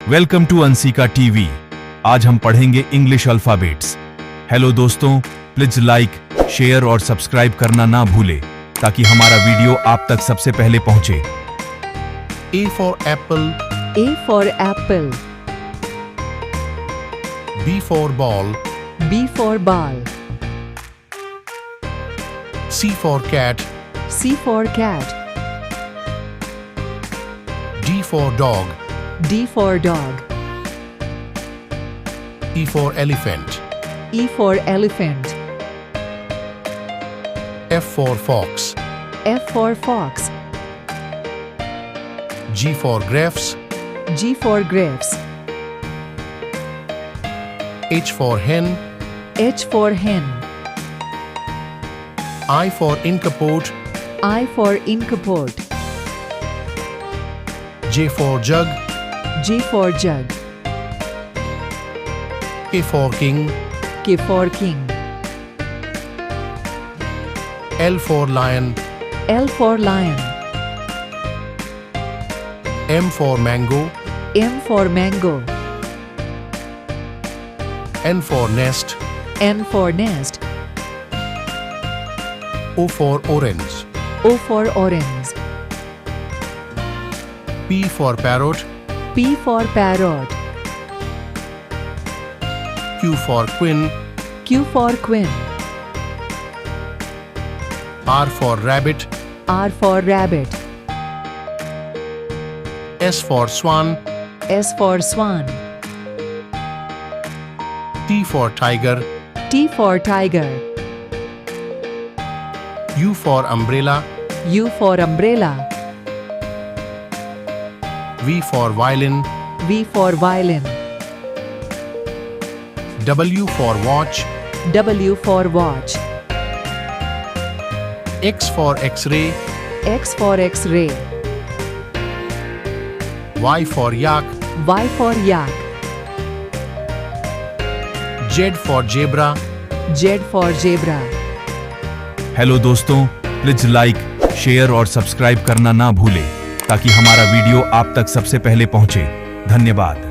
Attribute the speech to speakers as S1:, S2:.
S1: Welcome to Anshika TV. आज हम पढ़ेंगे इंग्लिश अल्फाबेट्स। हेलो दोस्तों, प्लीज लाइक, शेयर और सब्सक्राइब करना ना भूले ताकि हमारा वीडियो आप तक सबसे पहले पहुंचे।
S2: A for apple,
S3: A for apple,
S2: B for ball,
S3: B for ball,
S2: C for cat,
S3: C for cat,
S2: D for dog,
S3: D for dog,
S2: E for elephant,
S3: E for elephant,
S2: F for fox,
S3: F for fox,
S2: G for grapes,
S3: G for grapes,
S2: H for hen,
S3: H for hen,
S2: I for inkpot,
S3: I for inkpot,
S2: J for jug,
S3: J for jug,
S2: K for king,
S3: K for king,
S2: L for lion,
S3: L for lion,
S2: M for mango,
S3: M for mango,
S2: N for nest,
S3: N for nest,
S2: O for orange,
S3: O for orange,
S2: P for parrot,
S3: P for parrot,
S2: Q for queen,
S3: Q for queen,
S2: R for rabbit,
S3: R for rabbit,
S2: S for swan,
S3: S for swan,
S2: T for tiger,
S3: T for tiger,
S2: U for umbrella,
S3: U for umbrella,
S2: V for violin,
S3: V for violin,
S2: W for watch,
S3: W for watch,
S2: X for x-ray,
S3: X for x-ray,
S2: Y for yak,
S3: Y for yak,
S2: Z for zebra,
S3: Z for zebra।
S1: Hello दोस्तों, please like, share और subscribe करना ना भूले ताकि हमारा video आप तक सबसे पहले पहुंचे। धन्यवाद।